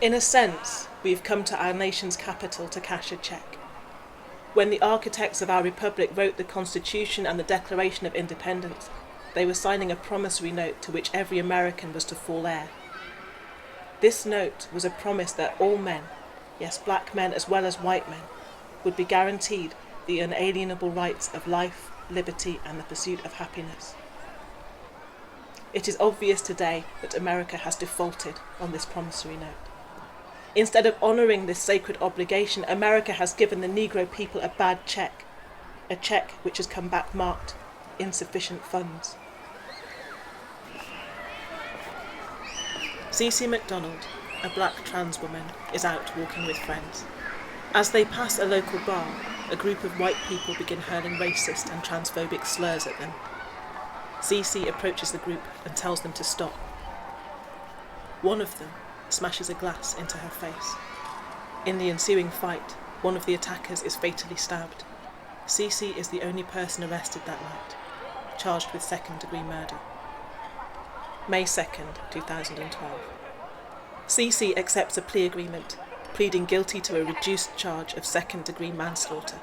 In a sense, we've come to our nation's capital to cash a cheque. When the architects of our republic wrote the Constitution and the Declaration of Independence, they were signing a promissory note to which every American was to fall heir. This note was a promise that all men, yes, black men as well as white men, would be guaranteed the unalienable rights of life, liberty, and the pursuit of happiness. It is obvious today that America has defaulted on this promissory note. Instead of honouring this sacred obligation, America has given the Negro people a bad cheque, a cheque which has come back marked insufficient funds. Cece MacDonald, a black trans woman, is out walking with friends. As they pass a local bar, a group of white people begin hurling racist and transphobic slurs at them. Cece approaches the group and tells them to stop. One of them smashes a glass into her face. In the ensuing fight, one of the attackers is fatally stabbed. Cece is the only person arrested that night, charged with second-degree murder. May 2nd, 2012. Cece accepts a plea agreement, pleading guilty to a reduced charge of second-degree manslaughter,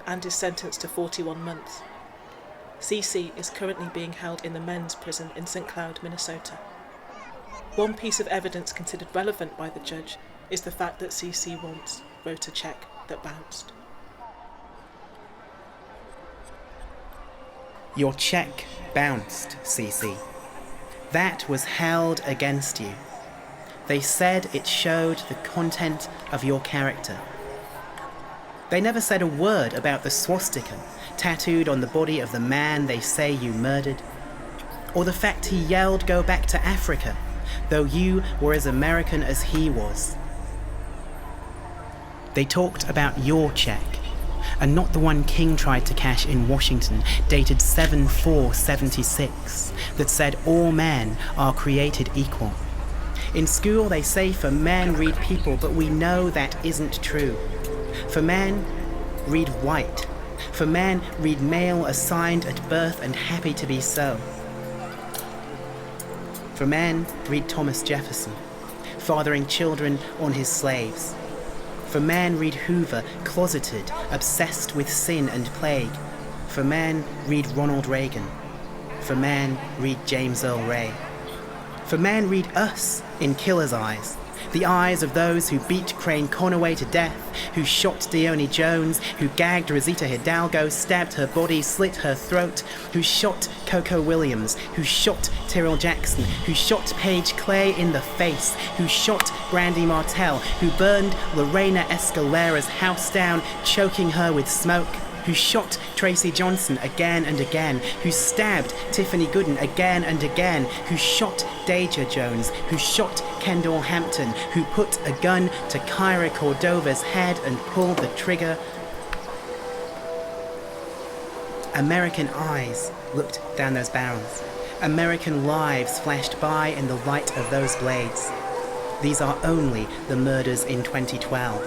and is sentenced to 41 months. Cece is currently being held in the men's prison in St. Cloud, Minnesota. One piece of evidence considered relevant by the judge is the fact that Cece once wrote a cheque that bounced. Your cheque bounced, Cece. That was held against you. They said it showed the content of your character. They never said a word about the swastika tattooed on the body of the man they say you murdered, or the fact he yelled, "Go back to Africa," though you were as American as he was. They talked about your cheque, and not the one King tried to cash in Washington, dated 7/4/76, that said all men are created equal. In school they say for men read people, but we know that isn't true. For men, read white. For men, read male assigned at birth and happy to be so. For men, read Thomas Jefferson, fathering children on his slaves. For men, read Hoover, closeted, obsessed with sin and plague. For men, read Ronald Reagan. For men, read James Earl Ray. For men, read us in Killer's eyes, the eyes of those who beat Crane Conaway to death, who shot Deone Jones, who gagged Rosita Hidalgo, stabbed her body, slit her throat, who shot Coco Williams, who shot Tyrrell Jackson, who shot Paige Clay in the face, who shot Brandy Martell, who burned Lorena Escalera's house down, choking her with smoke, who shot Tracy Johnson again and again, who stabbed Tiffany Gooden again and again, who shot Deja Jones, who shot Kendall Hampton, who put a gun to Kyra Cordova's head and pulled the trigger. American eyes looked down those barrels. American lives flashed by in the light of those blades. These are only the murders in 2012.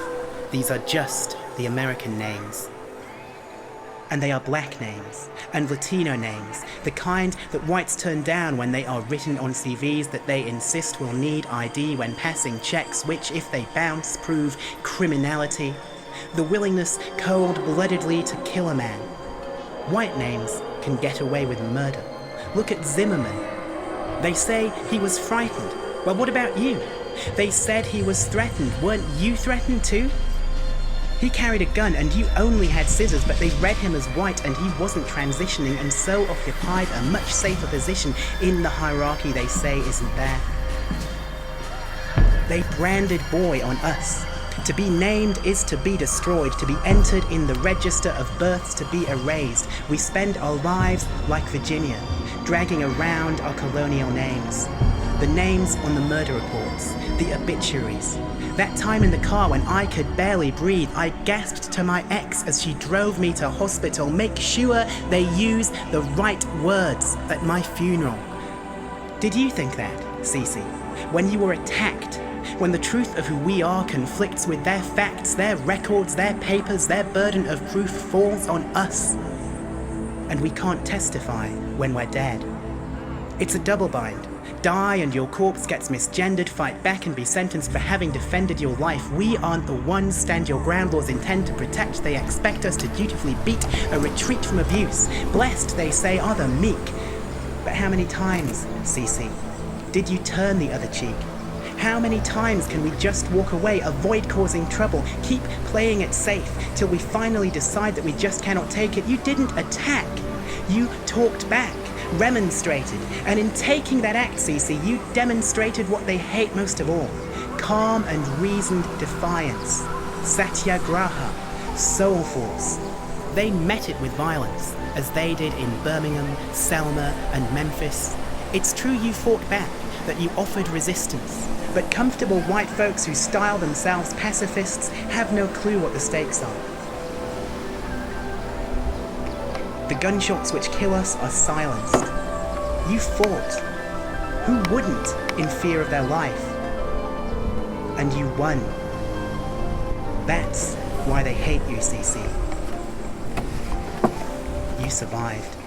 These are just the American names. And they are black names, and Latino names, the kind that whites turn down when they are written on CVs that they insist will need ID when passing checks which, if they bounce, prove criminality. The willingness cold-bloodedly to kill a man. White names can get away with murder. Look at Zimmerman. They say he was frightened. Well, what about you? They said he was threatened. Weren't you threatened too? He carried a gun and you only had scissors, but they read him as white and he wasn't transitioning and so occupied a much safer position in the hierarchy they say isn't there. They branded boy on us. To be named is to be destroyed, to be entered in the register of births, to be erased. We spend our lives like Virginia, dragging around our colonial names. The names on the murder reports, the obituaries. That time in the car when I could barely breathe, I gasped to my ex as she drove me to hospital. Make sure they use the right words at my funeral. Did you think that, Cece, when you were attacked? When the truth of who we are conflicts with their facts, their records, their papers, their burden of proof falls on us. And we can't testify when we're dead. It's a double bind. Die and your corpse gets misgendered, fight back and be sentenced for having defended your life. We aren't the ones stand your ground laws intend to protect. They expect us to dutifully beat a retreat from abuse. Blessed, they say, are the meek. But how many times, Cece, did you turn the other cheek? How many times can we just walk away, avoid causing trouble, keep playing it safe, till we finally decide that we just cannot take it? You didn't attack. You talked back, remonstrated, and in taking that act, Cece, you demonstrated what they hate most of all. Calm and reasoned defiance. Satyagraha. Soul force. They met it with violence, as they did in Birmingham, Selma, and Memphis. It's true you fought back, that you offered resistance, but comfortable white folks who style themselves pacifists have no clue what the stakes are. The gunshots which kill us are silenced. You fought. Who wouldn't in fear of their life? And you won. That's why they hate you, Cece. You survived.